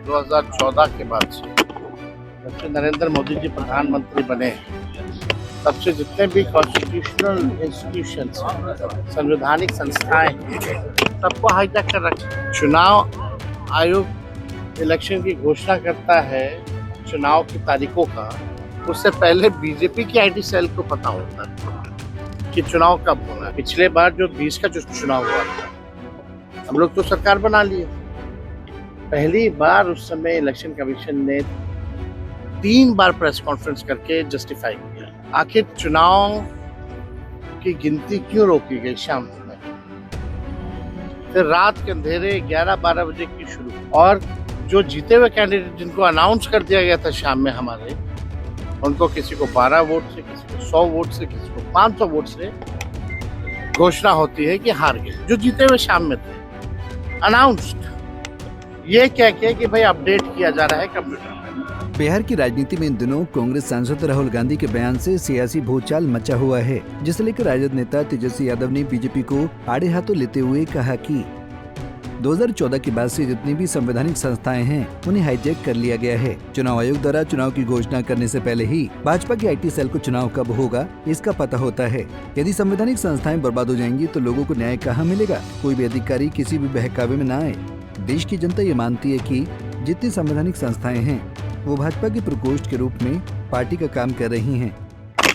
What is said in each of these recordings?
2014 के बाद से जब से नरेंद्र मोदी जी प्रधानमंत्री बने तब से जितने भी कॉन्स्टिट्यूशनल इंस्टीट्यूशंस संवैधानिक संस्थाएं सबको हाईजैक कर रखा। चुनाव आयोग इलेक्शन की घोषणा करता है चुनाव की तारीखों का, उससे पहले बीजेपी की आईटी सेल को पता होता है कि चुनाव कब होना है। पिछले बार जो 20 का जो चुनाव हुआ था, हम लोग तो सरकार बना लिए। पहली बार उस समय इलेक्शन कमीशन ने 3 बार प्रेस कॉन्फ्रेंस करके जस्टिफाई किया आखिर चुनाव की गिनती क्यों रोकी गई शाम में। फिर रात के अंधेरे 11-12 बजे की शुरू, और जो जीते हुए कैंडिडेट जिनको अनाउंस कर दिया गया था शाम में हमारे, उनको किसी को 12 वोट से, किसी को 100 वोट से, किसी को 500 वोट से घोषणा होती है कि हार गए जो जीते हुए शाम में थे। अनाउंस्ड ये कह के कि भाई अपडेट किया जा रहा है कंप्यूटर में। बिहार की राजनीति में इन दिनों कांग्रेस सांसद राहुल गांधी के बयान से सियासी भूचाल मचा हुआ है, जिसे लेकर राजद नेता तेजस्वी यादव ने बीजेपी को आड़े हाथों लेते हुए कहा कि 2014 के बाद से जितनी भी संवैधानिक संस्थाएं हैं उन्हें हाईजैक कर लिया गया है। चुनाव आयोग द्वारा चुनाव की घोषणा करने से पहले ही भाजपा की आईटी सेल को चुनाव कब होगा इसका पता होता है। यदि संवैधानिक संस्थाएं बर्बाद हो जाएंगी तो लोगों को न्याय कहाँ मिलेगा। कोई भी अधिकारी किसी भी बहकावे में न आए। देश की जनता ये मानती है कि जितनी संवैधानिक संस्थाएं हैं वो भाजपा के प्रकोष्ठ के रूप में पार्टी का काम कर रही हैं।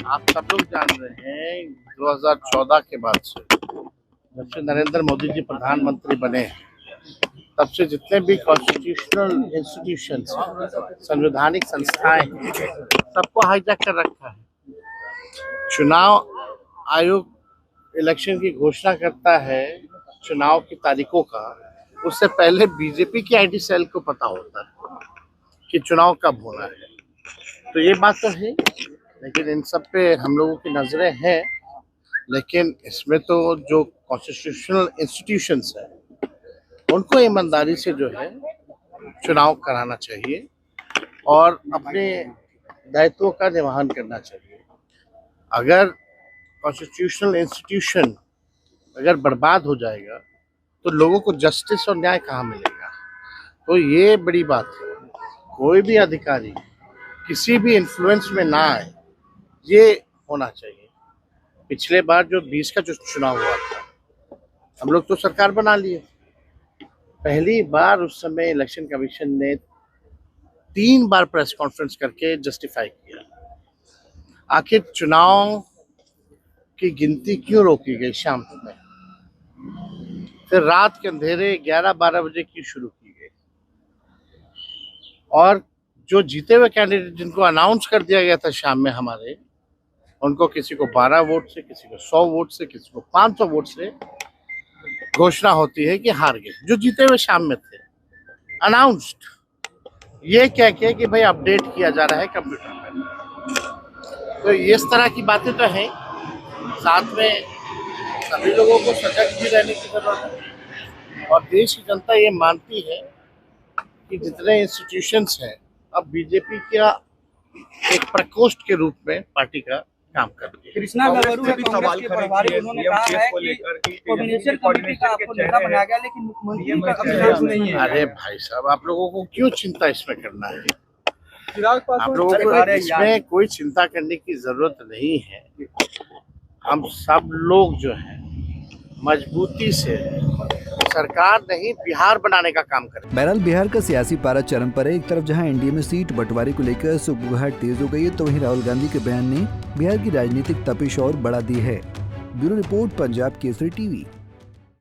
आप सब लोग जान रहे हैं 2014 के बाद से जब से नरेंद्र मोदी जी प्रधानमंत्री बने तब से जितने भी कॉन्स्टिट्यूशनल इंस्टीट्यूशंस संवैधानिक संस्थाएं सबको हाईजैक कर रखा है। चुनाव आयोग इलेक्शन की घोषणा करता है चुनाव की तारीखों का, उससे पहले बीजेपी की आईटी सेल को पता होता है कि चुनाव कब होना है। तो ये बात तो है, लेकिन इन सब पे हम लोगों की नजरें हैं। लेकिन इसमें तो जो कॉन्स्टिट्यूशनल इंस्टीट्यूशंस हैं उनको ईमानदारी से जो है चुनाव कराना चाहिए और अपने दायित्वों का निर्वहन करना चाहिए। अगर कॉन्स्टिट्यूशनल इंस्टीट्यूशन अगर बर्बाद हो जाएगा तो लोगों को जस्टिस और न्याय कहाँ मिलेगा। तो ये बड़ी बात है, कोई भी अधिकारी किसी भी इन्फ्लुएंस में ना आए, ये होना चाहिए। पिछले बार जो 20 का जो चुनाव हुआ था, हम लोग तो सरकार बना लिए। पहली बार उस समय इलेक्शन कमीशन ने 3 बार प्रेस कॉन्फ्रेंस करके जस्टिफाई किया आखिर चुनाव की गिनती क्यों रोकी गई शाम में। फिर रात के अंधेरे 11-12 बजे की शुरू की गई, और जो जीते हुए कैंडिडेट जिनको अनाउंस कर दिया गया था शाम में हमारे, उनको किसी को 12 वोट से, किसी को 100 वोट से, किसी को 500 वोट से घोषणा होती है कि हार गए जो जीते हुए शाम में थे। अनाउंस्ड ये कह के कि भाई अपडेट किया जा रहा है कंप्यूटर में। तो इस तरह की बातें तो हैं। साथ में सभी लोगों को सजग भी रहने की जरूरत है, और देश की जनता ये मानती है कि जितने इंस्टीट्यूशंस हैं अब बीजेपी का एक प्रकोष्ठ के रूप में पार्टी का काम कर रही है। कृष्णा गवरू है कांग्रेस के प्रभारी, उन्होंने कहा है कि कोऑर्डिनेशन कमेटी का आपको नेता बनाया गया, लेकिन मुख्यमंत्री का अभियान नहीं है। अरे भाई साहब, आप लोगों को क्यों चिंता इसमें करना है? आप लोगों को इसमें कोई चिंता करने की जरूरत नहीं है। हम सब लोग जो है मजबूती से सरकार नहीं बिहार बनाने का काम करें। बहरहाल बिहार का सियासी पारा चरम पर है। एक तरफ जहां एनडीए में सीट बंटवारे को लेकर सुगबुगाहट तेज हो गई है, तो वहीं राहुल गांधी के बयान ने बिहार की राजनीतिक तपिश और बढ़ा दी है। Bureau report, Punjab Kesari TV.